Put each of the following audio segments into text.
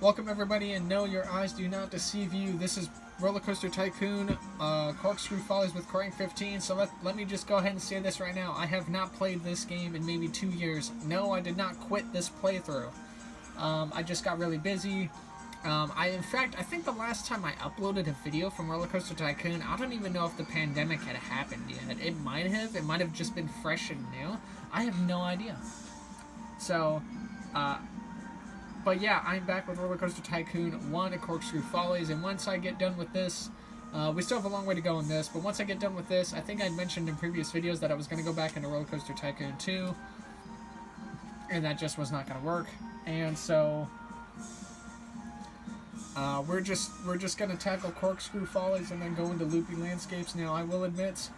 Welcome everybody, and no, your eyes do not deceive you. This is Roller Coaster Tycoon, Corkscrew Follies with Corang15. So let me just go ahead and say this right now. I have not played this game in maybe 2 years. No, I did not quit this playthrough. I just got really busy. In fact, I think the last time I uploaded a video from Roller Coaster Tycoon, I don't even know if the pandemic had happened yet. It might have. It might have just been fresh and new. I have no idea. So, but yeah, I'm back with Roller Coaster Tycoon 1 at Corkscrew Follies, and once I get done with this, we still have a long way to go on this, but once I get done with this, I think I mentioned in previous videos that I was going to go back into Roller Coaster Tycoon 2, and that just was not going to work, and so we're just going to tackle Corkscrew Follies and then go into Loopy Landscapes. Now, I will admit,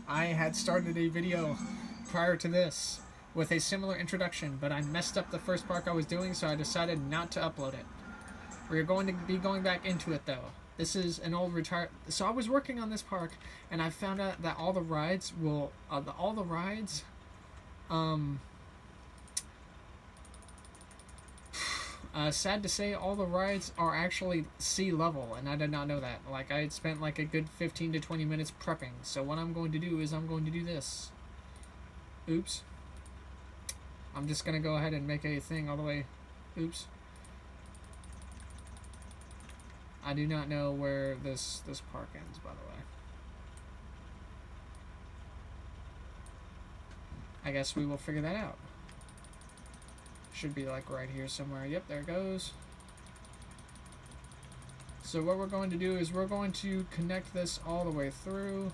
I had started a video prior to this with a similar introduction, but I messed up the first park I was doing, so I decided not to upload it. We're going to be going back into it, though. This is an old retired... So I was working on this park, and I found out that all the rides will... sad to say, all the rides are actually sea level, and I did not know that. Like, I had spent like a good 15 to 20 minutes prepping, so what I'm going to do is I'm going to do this. Oops. I'm just going to go ahead and make a thing all the way. Oops. I do not know where this park ends, by the way. I guess we will figure that out. Should be like right here somewhere. Yep, there it goes. So what we're going to do is we're going to connect this all the way through.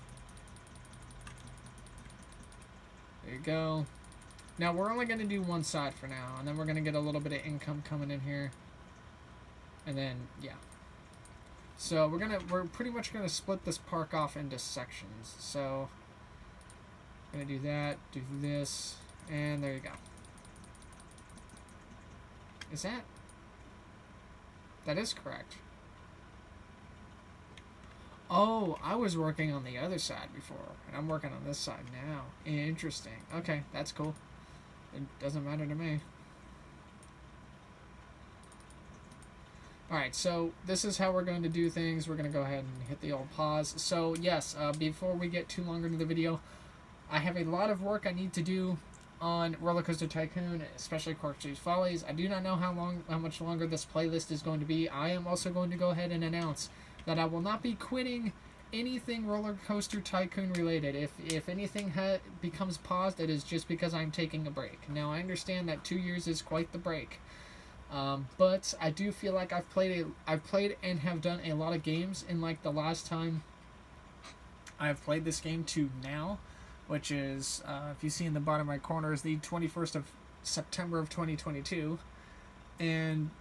There you go. Now, we're only going to do one side for now, and then we're going to get a little bit of income coming in here. And then, yeah. So, we're pretty much going to split this park off into sections. So, going to do that, do this, and there you go. Is that? That is correct. Oh, I was working on the other side before, and I'm working on this side now. Interesting. Okay, that's cool. It doesn't matter to me. Alright, so this is how we're going to do things. We're going to go ahead and hit the old pause. So, yes, before we get too long into the video, I have a lot of work I need to do on Roller Coaster Tycoon, especially Corkscrew Follies. I do not know how much longer this playlist is going to be. I am also going to go ahead and announce that I will not be quitting anything Roller Coaster Tycoon related. If anything becomes paused, it is just because I'm taking a break. Now, I understand that 2 years is quite the break, but I do feel like I've played and have done a lot of games in like the last time I've played this game to now, which is, if you see in the bottom right corner, is the 21st of September of 2022, and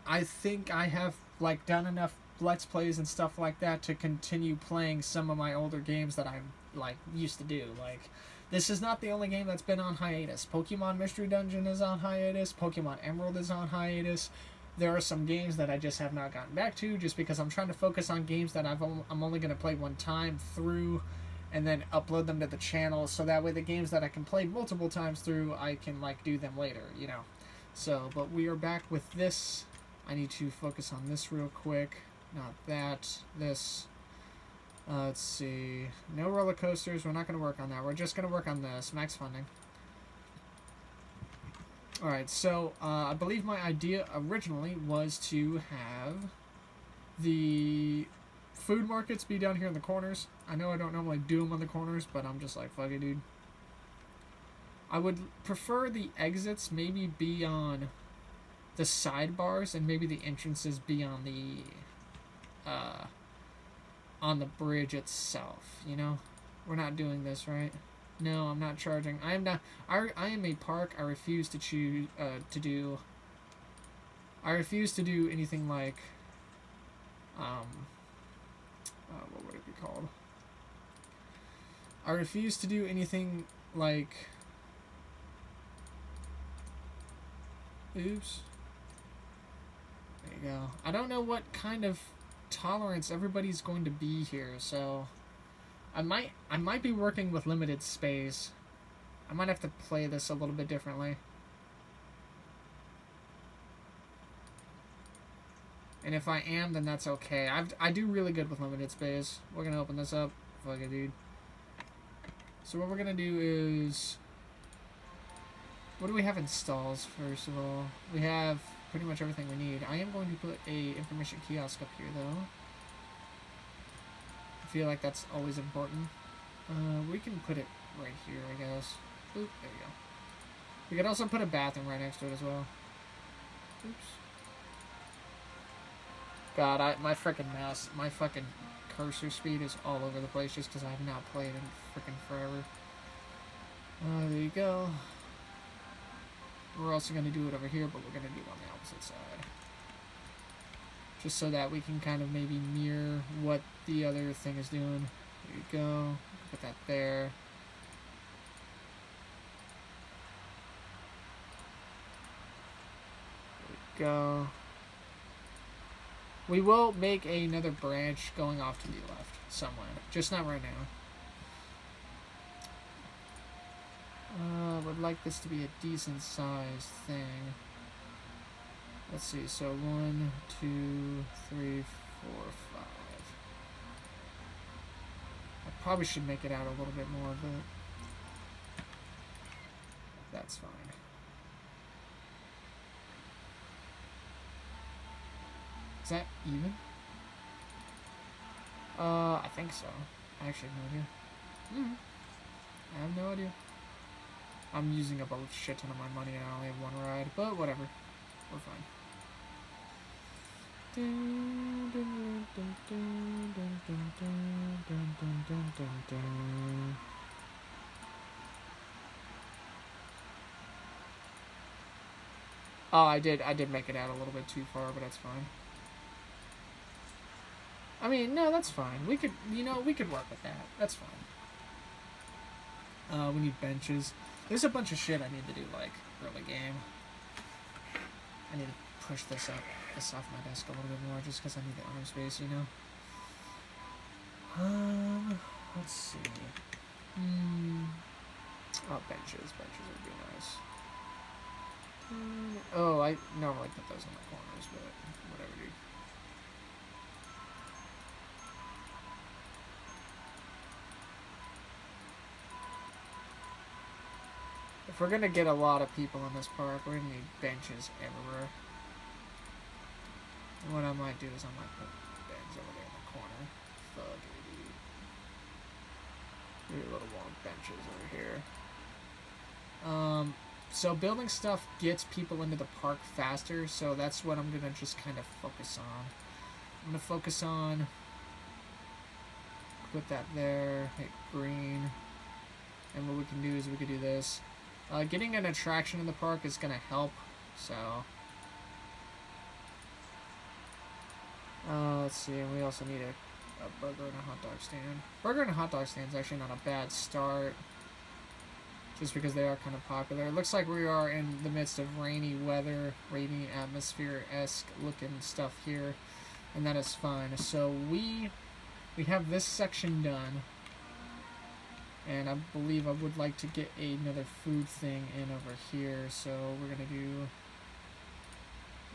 I think I have like done enough Let's Plays and stuff like that to continue playing some of my older games that I like used to do. Like, this is not the only game that's been on hiatus. Pokemon Mystery Dungeon is on hiatus. Pokemon Emerald is on hiatus. There are some games that I just have not gotten back to, just because I'm trying to focus on games that I'm only going to play one time through, and then upload them to the channel, so that way the games that I can play multiple times through, I can like do them later, you know. So, but we are back with this. I need to focus on this real quick. Not that. This. Let's see. No roller coasters. We're not going to work on that. We're just going to work on this. Max funding. Alright, so I believe my idea originally was to have the food markets be down here in the corners. I know I don't normally do them on the corners, but I'm just like, fuck it, dude. I would prefer the exits maybe be on the sidebars, and maybe the entrances be on the bridge itself, you know? We're not doing this, right? No, I'm not charging. I am not. I am a park. I refuse to choose I refuse to do anything like what would it be called? I refuse to do anything like... Oops. There you go. I don't know what kind of tolerance everybody's going to be here, so I might be working with limited space. I might have to play this a little bit differently. And if I am, then that's okay. I do really good with limited space. We're going to open this up. Fuck it, dude. So what we're going to do is... What do we have in stalls, first of all? We have pretty much everything we need. I am going to put a information kiosk up here, though. I feel like that's always important. We can put it right here, I guess. Oop, there we go. We could also put a bathroom right next to it as well. Oops. God, my freaking mouse, my fucking cursor speed is all over the place just because I have not played in freaking forever. There you go. We're also going to do it over here, but we're going to do it on the opposite side. Just so that we can kind of maybe mirror what the other thing is doing. There you go. Put that there. Go. We will make another branch going off to the left somewhere, just not right now. Would like this to be a decent sized thing. Let's see, so 1, 2, 3, 4, 5. I probably should make it out a little bit more, but that's fine. Is that even? I think so. I actually have no idea. I have no idea. I'm using up a shit ton of my money and I only have one ride, but whatever. We're fine. Oh, I did make it out a little bit too far, but that's fine. I mean, no, that's fine. We could, we could work with that. That's fine. We need benches. There's a bunch of shit I need to do, like, early game. I need to push this off my desk a little bit more, just because I need the arm space, Let's see. Oh, benches. Benches would be nice. Oh, I normally put those in the corners, but whatever, dude. If we're gonna get a lot of people in this park, we're gonna need benches everywhere. And what I might do is I might put beds over there in the corner. Fuck it, dude. Maybe a little more benches over here. So building stuff gets people into the park faster, so that's what I'm gonna just kind of focus on. I'm gonna focus on, put that there, hit green, and what we can do is we could do this. Getting an attraction in the park is gonna help, so let's see, and we also need a burger and a hot dog stand. Burger and a hot dog stand is actually not a bad start, just because they are kind of popular. It looks like we are in the midst of rainy weather, rainy atmosphere-esque looking stuff here, and that is fine. So we have this section done, and I believe I would like to get another food thing in over here, so we're gonna do,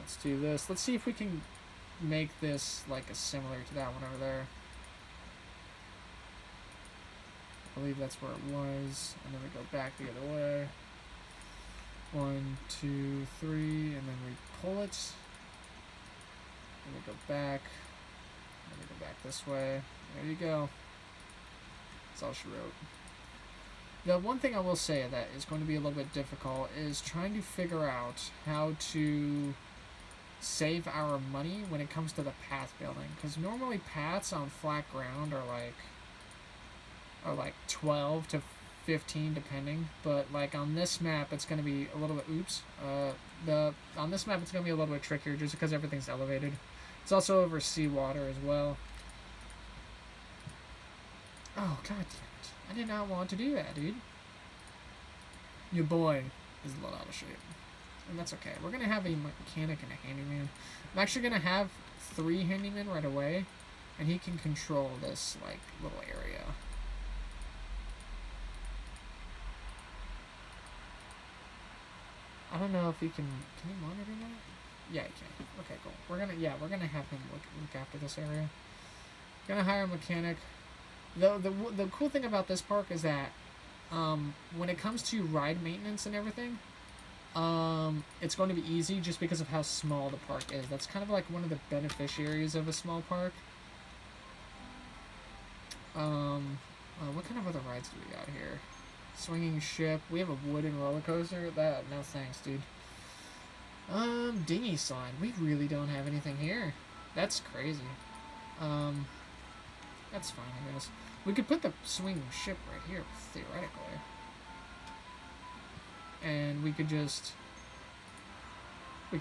let's do this. Let's see if we can make this like a similar to that one over there. I believe that's where it was, and then we go back the other way. 1, 2, 3, and then we pull it. And we go back. And we go back this way. There you go. That's all she wrote. The one thing I will say that is going to be a little bit difficult is trying to figure out how to save our money when it comes to the path building. Because normally paths on flat ground are like 12 to 15 depending, but like on this map it's going to be a little bit on this map it's going to be a little bit trickier just because everything's elevated. It's also over seawater as well. Oh, god damn it. I did not want to do that, dude. Your boy is a little out of shape. And that's okay. We're going to have a mechanic and a handyman. I'm actually going to have 3 handymen right away, and he can control this like little area. I don't know if he can you monitor that? Yeah, you can. Okay, cool. We're gonna have him look after this area. Gonna hire a mechanic. The cool thing about this park is that when it comes to ride maintenance and everything, it's going to be easy just because of how small the park is. That's kind of like one of the beneficiaries of a small park. What kind of other rides do we got here? Swinging ship. We have a wooden roller coaster. No thanks, dude. Dinghy slide. We really don't have anything here. That's crazy. That's fine, I guess. We could put the swinging ship right here, theoretically. And we could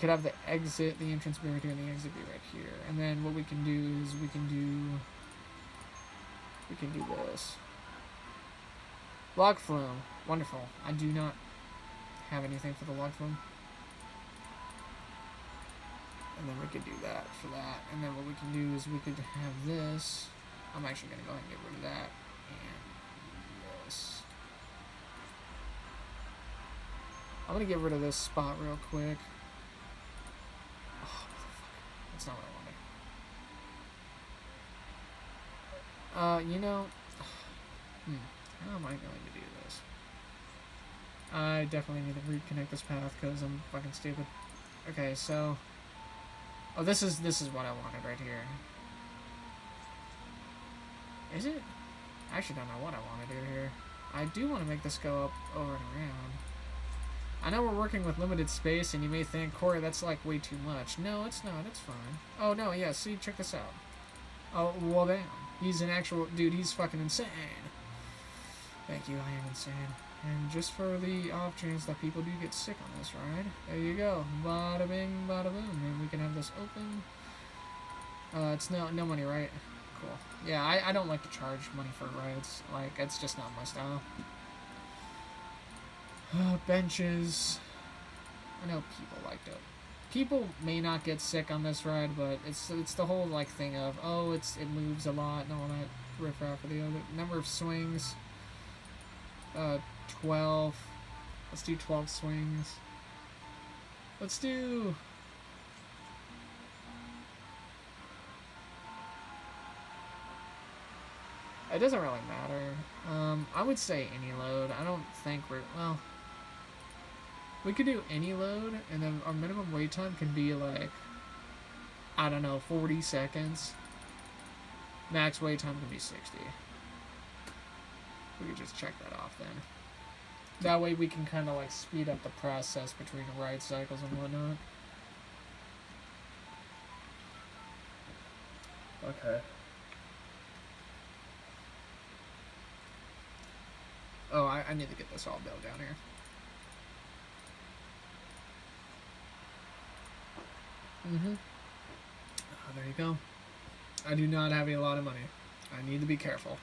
have the exit, the entrance be right here, and the exit be right here. And then what we can do is we can do this. Log flume. Wonderful. I do not have anything for the log flume. And then we could do that for that. And then what we can do is we could have this. I'm actually going to go ahead and get rid of that. And this. I'm going to get rid of this spot real quick. Oh, motherfucker. That's not what I wanted. You know... How am I going to do this? I definitely need to reconnect this path because I'm fucking stupid. Okay, so... Oh, this is what I wanted right here. Is it? I actually don't know what I want to do here. I do want to make this go up, over, and around. I know we're working with limited space, and you may think, Corey, that's like way too much. No, it's not. It's fine. Oh, no, yeah, see, check this out. Oh, well, damn. He's an actual... Dude, he's fucking insane. Thank you, I am insane. And just for the off chance that people do get sick on this ride, there you go. Bada bing, bada boom. And we can have this open. It's no money, right? Cool. Yeah, I don't like to charge money for rides. Like, it's just not my style. Benches. I know people like to... People may not get sick on this ride, but it's the whole, like, thing of, oh, it moves a lot and all that riff-raff for the other. Number of swings. 12. Let's do 12 swings. Let's do... It doesn't really matter. I would say any load. I don't think we're... Well... We could do any load, and then our minimum wait time can be like... I don't know, 40 seconds. Max wait time can be 60. We could just check that off then. That way we can kind of like speed up the process between ride cycles and whatnot. Okay. Oh, I need to get this all built down here. Oh, there you go. I do not have a lot of money. I need to be careful.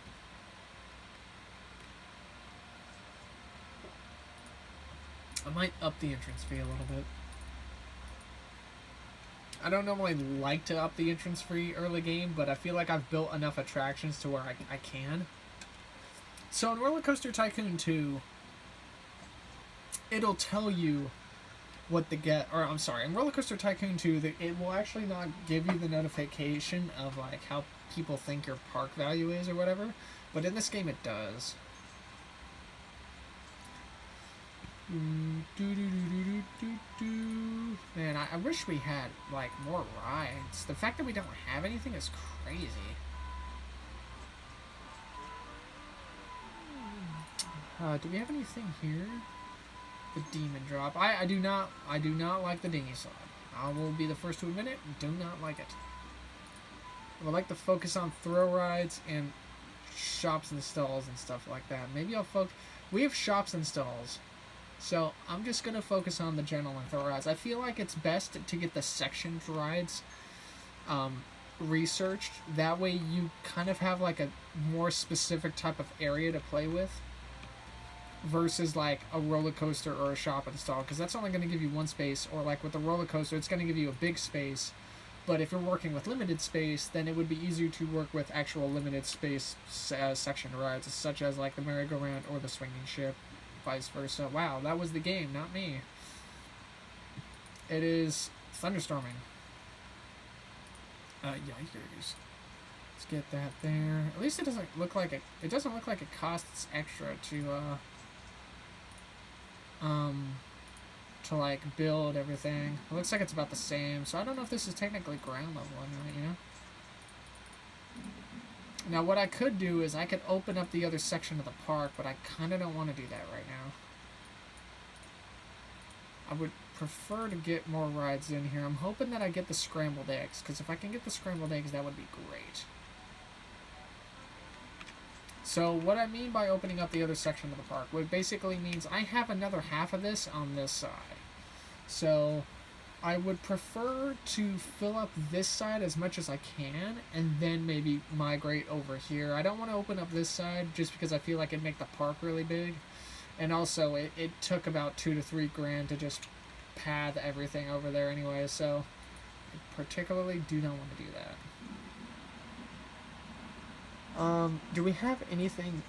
I might up the entrance fee a little bit. I don't normally like to up the entrance fee early game, but I feel like I've built enough attractions to where I can. So in Roller Coaster Tycoon 2, it'll tell you what in Roller Coaster Tycoon 2, it will actually not give you the notification of like how people think your park value is or whatever, but in this game it does. Man, I wish we had like more rides. The fact that we don't have anything is crazy. Do we have anything here? The demon drop. I do not like the dinghy slide. I will be the first to admit it. Do not like it. I would like to focus on thrill rides and shops and stalls and stuff like that. Maybe I'll focus. We have shops and stalls. So, I'm just going to focus on the general and thrill rides. I feel like it's best to get the sectioned rides researched. That way you kind of have like a more specific type of area to play with versus like a roller coaster or a shop and stall. Because that's only going to give you one space. Or like with the roller coaster, it's going to give you a big space. But if you're working with limited space, then it would be easier to work with actual limited space sectioned rides, such as like the merry-go-round or the swinging ship. Vice versa. Wow, that was the game, not me. It is thunderstorming. Yikers. Let's get that there. At least it doesn't look like it doesn't look like it costs extra to like build everything. It looks like it's about the same, so I don't know if this is technically ground level or not, you know? Now what I could do is I could open up the other section of the park, but I kind of don't want to do that right now. I would prefer to get more rides in here. I'm hoping that I get the scrambled eggs, because if I can get the scrambled eggs, that would be great. So what I mean by opening up the other section of the park, what basically means I have another half of this on this side. So I would prefer to fill up this side as much as I can and then maybe migrate over here. I don't want to open up this side just because I feel like it'd make the park really big. And also it took about $2 to $3 grand to just path everything over there anyway, so I particularly do not want to do that. Do we have anything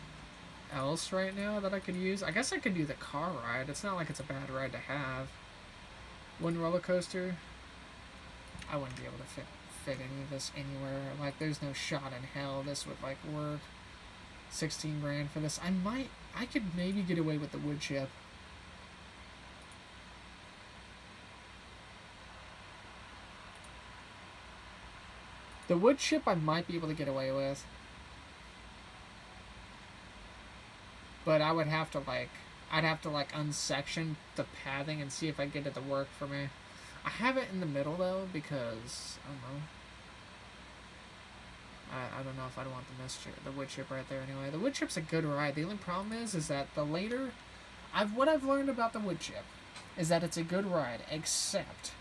else right now that I could use? I guess I could do the car ride. It's not like it's a bad ride to have. One roller coaster. I wouldn't be able to fit any of this anywhere. Like, there's no shot in hell this would, like, work. 16 grand for this. I could maybe get away with the wood chip. The wood chip I might be able to get away with. But I would have to, like, I'd have to, like, unsection the pathing and see if I get it to work for me. I have it in the middle, though, because, I don't know. I don't know if I'd want the wood chip right there anyway. The wood chip's a good ride. The only problem is that the later... what I've learned about the wood chip is that it's a good ride, except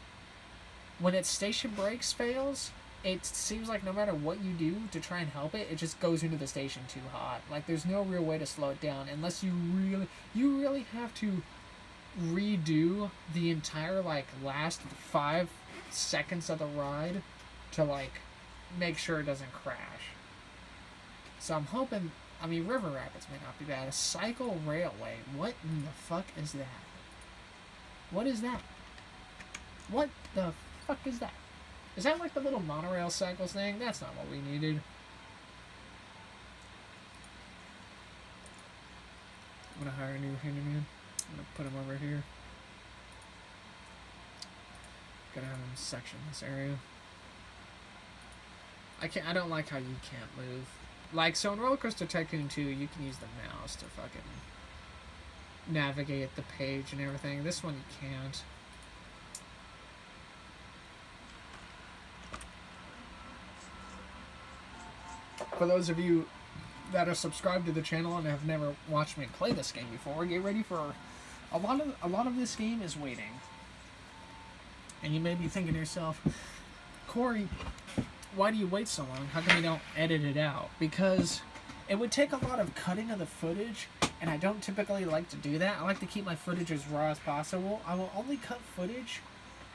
when its station brakes fails, it seems like no matter what you do to try and help it, it just goes into the station too hot. Like, there's no real way to slow it down unless you really have to redo the entire, like, last 5 seconds of the ride to, like, make sure it doesn't crash. So I'm hoping... I mean, River Rapids may not be bad. A cycle railway. What in the fuck is that? What is that? What the fuck is that? Is that like the little monorail cycles thing? That's not what we needed. I'm gonna hire a new handyman. I'm gonna put him over here. Gotta have him section this area. I don't like how you can't move. Like, so in Roller Coaster Tycoon 2, you can use the mouse to fucking navigate the page and everything. This one you can't. For those of you that are subscribed to the channel and have never watched me play this game before, get ready for a lot of this game is waiting. And you may be thinking to yourself, Corey, why do you wait so long? How come you don't edit it out? Because it would take a lot of cutting of the footage, and I don't typically like to do that. I like to keep my footage as raw as possible. I will only cut footage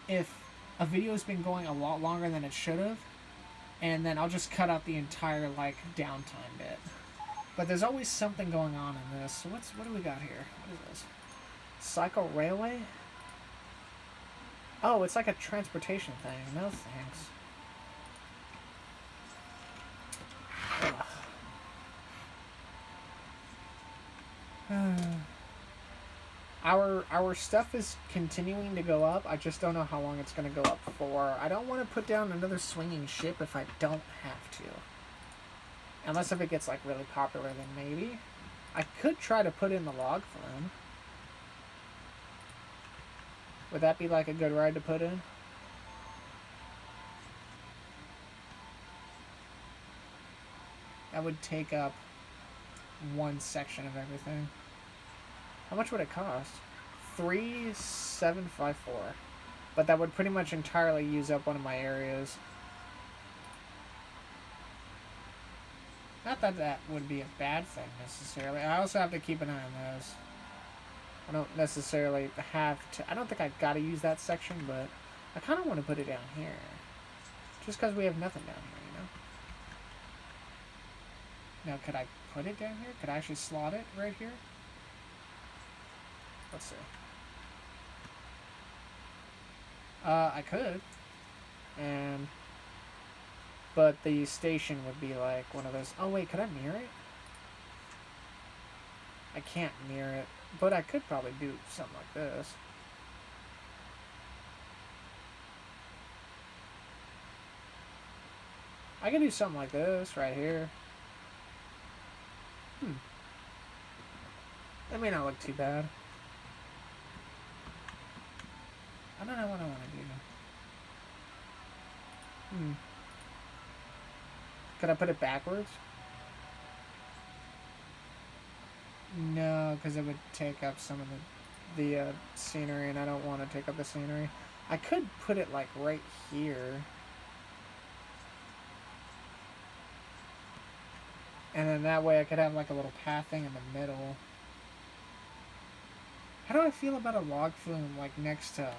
if a video has been going a lot longer than it should have, and then I'll just cut out the entire, like, downtime bit. But there's always something going on in this. So what do we got here? What is this? Cycle Railway? Oh, it's like a transportation thing. No thanks. Our stuff is continuing to go up. I just don't know how long it's going to go up for. I don't want to put down another swinging ship if I don't have to. Unless if it gets, like, really popular, then maybe. I could try to put in the log flume. Would that be, like, a good ride to put in? That would take up one section of everything. How much would it cost? $3,754. But that would pretty much entirely use up one of my areas. Not that that would be a bad thing, necessarily. I also have to keep an eye on those. I don't necessarily have to... I don't think I've got to use that section, but I kind of want to put it down here. Just because we have nothing down here, you know? Now, could I put it down here? Could I actually slot it right here? Let's see. I could, and but the station would be like one of those. Oh wait, could I mirror it? I can't mirror it, but I could probably do something like this. I can do something like this right here. That may not look too bad. I don't know what I want to do. Could I put it backwards? No, because it would take up some of the scenery, and I don't want to take up the scenery. I could put it like right here. And then that way I could have like a little path thing in the middle. How do I feel about a log flume like next to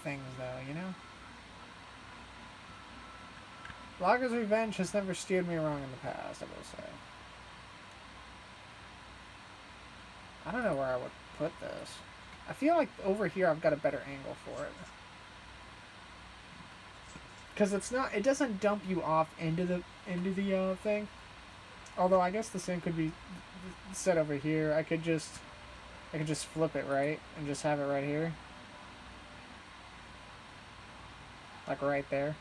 things though, you know? Logger's Revenge has never steered me wrong in the past, I will say. I don't know where I would put this. I feel like over here I've got a better angle for it. Because it's not, it doesn't dump you off into the thing. Although I guess the same could be set over here. I could just flip it right and just have it right here. Like right there.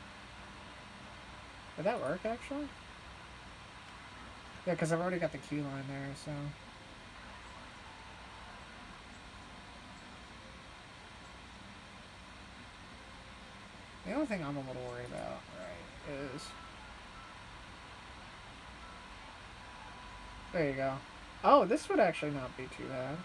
Would that work actually? Yeah, because I've already got the queue line there, so. The only thing I'm a little worried about, right, is... There you go. Oh, this would actually not be too bad.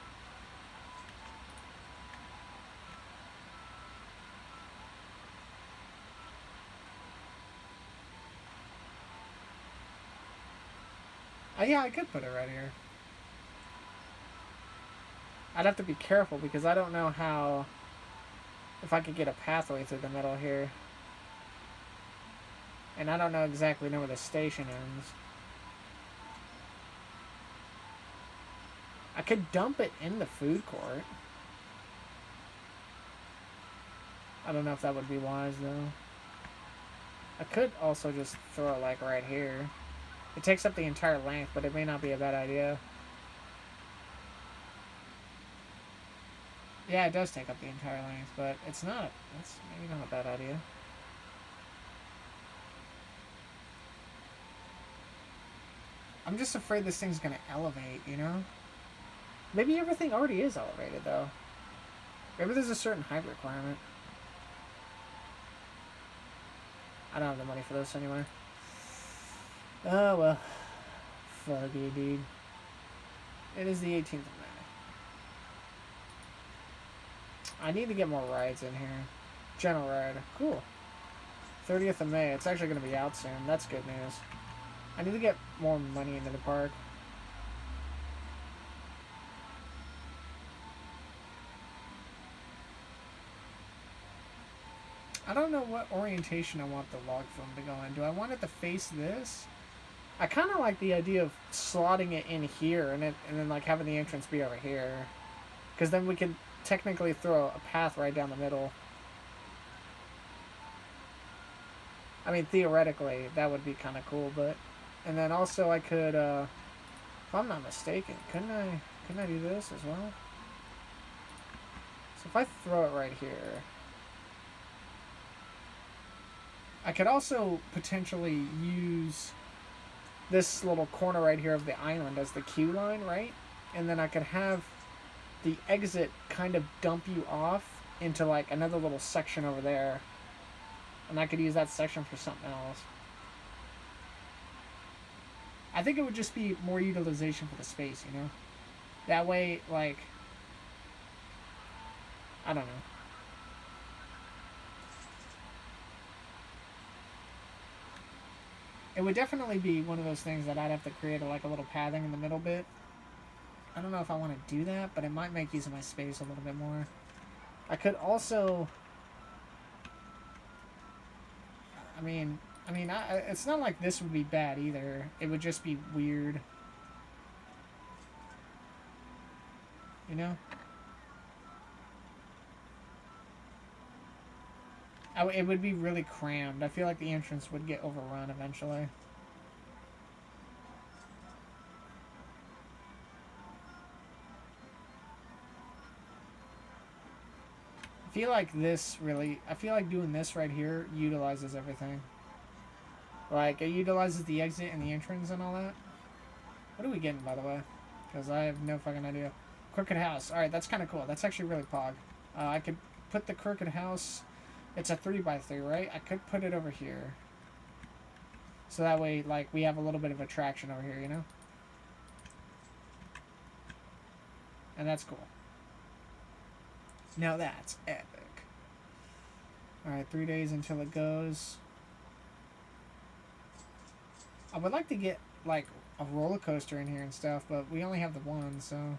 Yeah, I could put it right here. I'd have to be careful because I don't know how... If I could get a pathway through the middle here. And I don't know exactly where the station ends. I could dump it in the food court. I don't know if that would be wise though. I could also just throw it like right here. It takes up the entire length, but it may not be a bad idea. Yeah, it does take up the entire length, but it's not. That's maybe not a bad idea. I'm just afraid this thing's gonna elevate, you know? Maybe everything already is elevated, though. Maybe there's a certain height requirement. I don't have the money for this anyway. Oh, well. Fuck you, dude. It is the 18th of May. I need to get more rides in here. General ride. Cool. 30th of May. It's actually going to be out soon. That's good news. I need to get more money into the park. I don't know what orientation I want the log flume to go in. Do I want it to face this? I kind of like the idea of slotting it in here and then like having the entrance be over here. Because then we could technically throw a path right down the middle. I mean, theoretically, that would be kind of cool, but... And then also I could, if I'm not mistaken, couldn't I do this as well? So if I throw it right here... I could also potentially use this little corner right here of the island as the queue line, right? And then I could have the exit kind of dump you off into like another little section over there. And I could use that section for something else. I think it would just be more utilization for the space, you know? That way, like... I don't know. It would definitely be one of those things that I'd have to create like a little pathing in the middle bit. I don't know if I want to do that, but it might make use of my space a little bit more. I could also... I mean, it's not like this would be bad either. It would just be weird. You know? It would be really crammed. I feel like the entrance would get overrun eventually. I feel like I feel like doing this right here utilizes everything. Like, it utilizes the exit and the entrance and all that. What are we getting, by the way? Because I have no fucking idea. Crooked House. Alright, that's kind of cool. That's actually really pog. I could put the Crooked House... It's a 3x3, right? I could put it over here. So that way, like, we have a little bit of attraction over here, you know? And that's cool. Now that's epic. Alright, 3 days until it goes. I would like to get, like, a roller coaster in here and stuff, but we only have the one, so...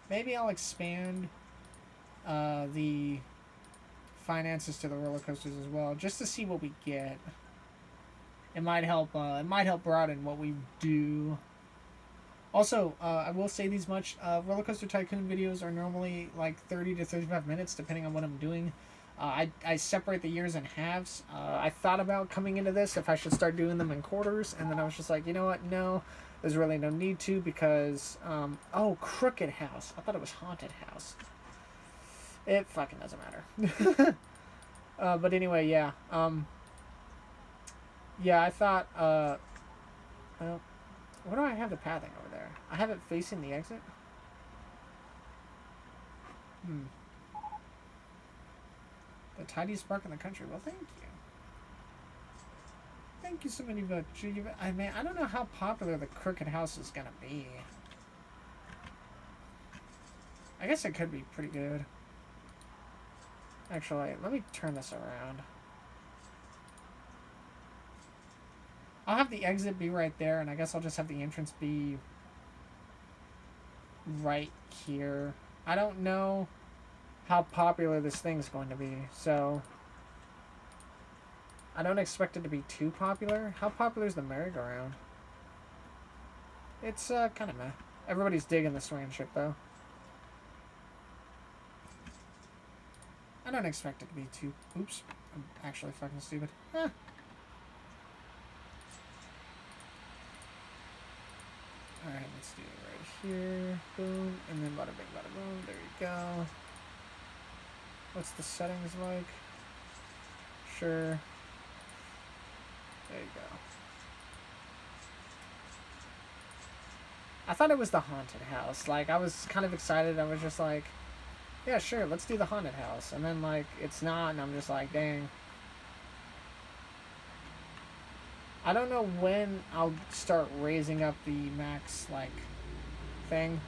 Maybe I'll expand the finances to the roller coasters as well, just to see what we get. It might help broaden what we do. Also, I will say these much, Roller Coaster Tycoon videos are normally like 30 to 35 minutes, depending on what I'm doing. I separate the years in halves. I thought about coming into this if I should start doing them in quarters, and then I was just like, you know what, no, there's really no need to, because, oh, Crooked House. I thought it was Haunted House. It fucking doesn't matter. But anyway, yeah. Yeah, I thought, well, where do I have the pathing over there? I have it facing the exit? The tidiest park in the country. Well, thank you. Thank you so many much. I mean, I don't know how popular the Crooked House is gonna be. I guess it could be pretty good. Actually, let me turn this around. I'll have the exit be right there, and I guess I'll just have the entrance be right here. I don't know how popular this thing's going to be, so I don't expect it to be too popular. How popular is the merry-go-round? It's kind of meh. Everybody's digging the swing shit, though. I don't expect it to be too... Oops. I'm actually fucking stupid. Alright, let's do it right here. Boom. And then bada bing, bada boom. There you go. What's the settings like? Sure. There you go. I thought it was the haunted house. Like, I was kind of excited. I was just like... Yeah, sure, let's do the haunted house. And then, like, it's not, and I'm just like, dang. I don't know when I'll start raising up the max, like, thing.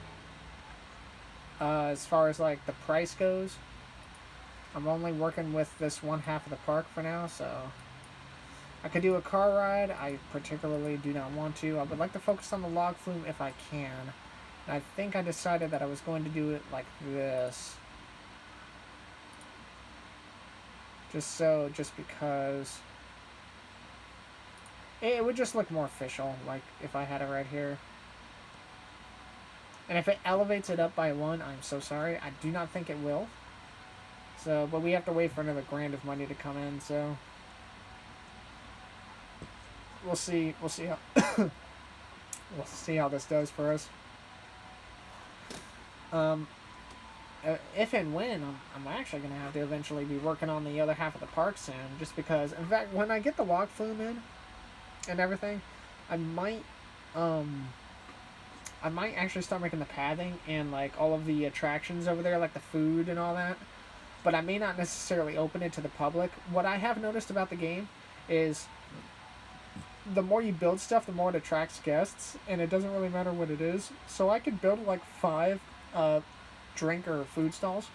As far as, like, the price goes. I'm only working with this one half of the park for now, so... I could do a car ride. I particularly do not want to. I would like to focus on the log flume if I can. And I think I decided that I was going to do it like this. Just because it would just look more official, like if I had it right here. And if it elevates it up by one, I'm so sorry. I do not think it will. So, but we have to wait for another grand of money to come in, so we'll see how we'll see how this does for us. If and when, I'm actually going to have to eventually be working on the other half of the park soon, just because, in fact, when I get the log flume in and everything, I might actually start making the pathing and, like, all of the attractions over there, like the food and all that, but I may not necessarily open it to the public. What I have noticed about the game is the more you build stuff, the more it attracts guests, and it doesn't really matter what it is. So I could build, like, 5, drink or food stalls,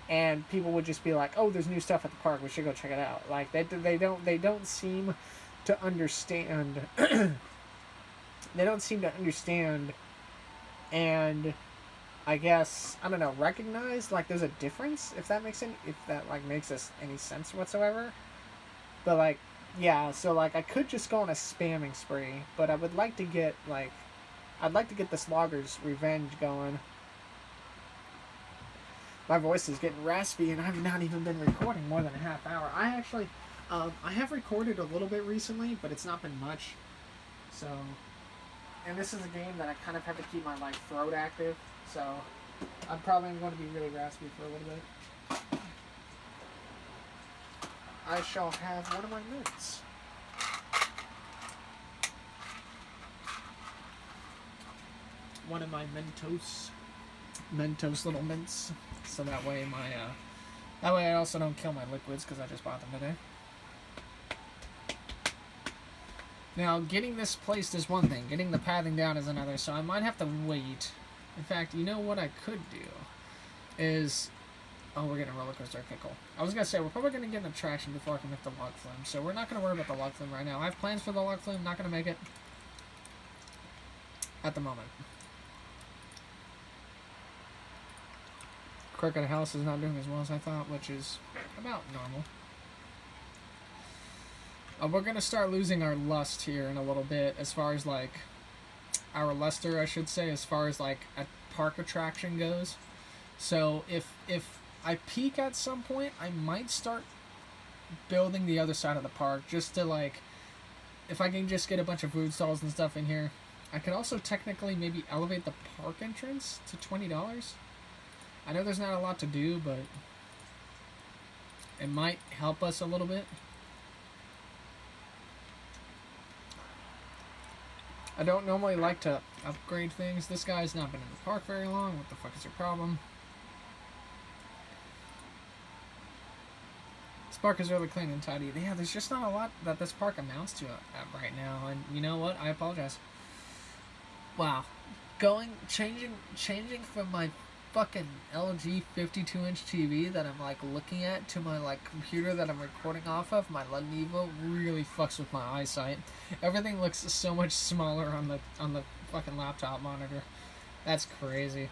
and people would just be like, "Oh, there's new stuff at the park. We should go check it out." Like they don't seem to understand. They don't seem to understand, and I guess I don't know. Recognize like there's a difference, if that makes any sense whatsoever. But like, yeah. So like I could just go on a spamming spree, but I would like to get I'd like to get this Logger's Revenge going. My voice is getting raspy, and I've not even been recording more than a half hour. I I have recorded a little bit recently, but it's not been much. So, and this is a game that I kind of have to keep my like throat active. So, I'm probably going to be really raspy for a little bit. I shall have one of my mints. One of my Mentos little mints. So that way that way I also don't kill my liquids because I just bought them today. Now, getting this placed is one thing. Getting the pathing down is another, so I might have to wait. In fact, you know what I could do is... Oh, we're getting a roller coaster. Okay, cool. I was going to say, we're probably going to get an attraction before I can make the log flume, so we're not going to worry about the log flume right now. I have plans for the log flume, not going to make it at the moment. Crooked House is not doing as well as I thought, which is about normal. We're going to start losing our lust here in a little bit, as far as, like, our luster, I should say, as far as, like, a park attraction goes. So, if I peak at some point, I might start building the other side of the park, just to, like, if I can just get a bunch of food stalls and stuff in here. I could also technically maybe elevate the park entrance to $20. I know there's not a lot to do, but it might help us a little bit. I don't normally like to upgrade things. This guy's not been in the park very long. What the fuck is your problem? This park is really clean and tidy. Yeah, there's just not a lot that this park amounts to right now. And you know what? I apologize. Wow. Changing from my fucking LG 52-inch TV that I'm like looking at to my like computer that I'm recording off of, my Lenovo, really fucks with my eyesight. Everything looks so much smaller on the fucking laptop monitor. That's crazy.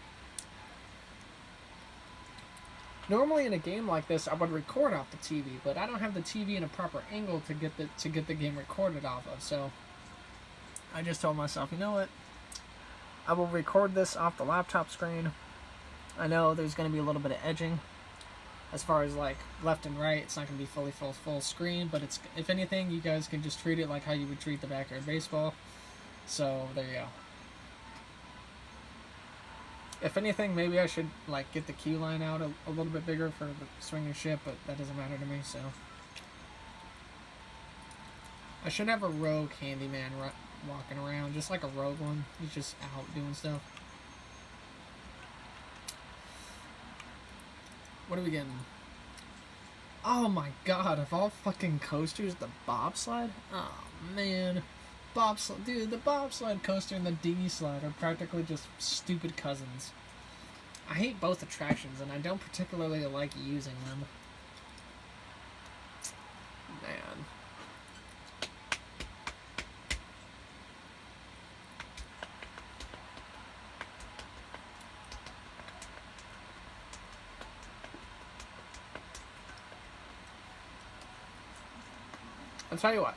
Normally in a game like this I would record off the TV, but I don't have the TV in a proper angle to get the game recorded off of, so I just told myself, you know what? I will record this off the laptop screen. I know there's going to be a little bit of edging as far as like left and right. It's not going to be fully full screen, but it's, if anything, you guys can just treat it like how you would treat the backyard baseball. So there you go. If anything, maybe I should like get the key line out a little bit bigger for the swinging ship, but that doesn't matter to me. So I should have a rogue handyman walking around, just like a rogue one. He's just out doing stuff. What are we getting? Oh my god, of all fucking coasters, the bobsled? Oh man. Bobsled. Dude, the bobsled coaster and the dinghy slide are practically just stupid cousins. I hate both attractions, and I don't particularly like using them. Man. I'll tell you what.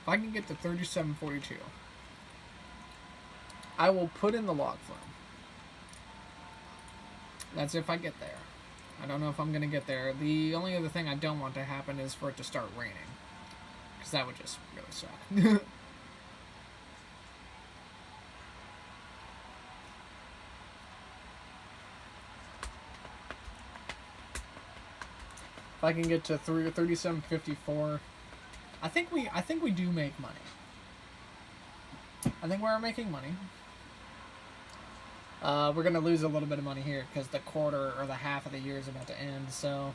If I can get to 3742, I will put in the log flume. That's if I get there. I don't know if I'm going to get there. The only other thing I don't want to happen is for it to start raining. Because that would just really suck. If I can get to 3754, I think we do make money. I think we're making money. We're gonna lose a little bit of money here because the quarter or the half of the year is about to end. So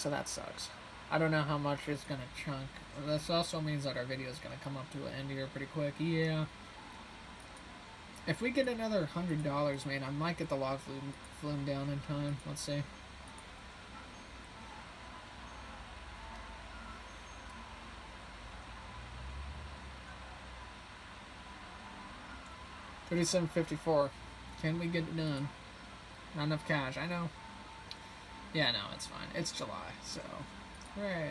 that sucks. I don't know how much it's gonna chunk. This also means that our video is gonna come up to an end here pretty quick. Yeah. If we get another $100, man, I might get the log flume down in time. Let's see. $37.54. Can we get it done? Not enough cash. I know. Yeah, no, it's fine. It's July, so hooray.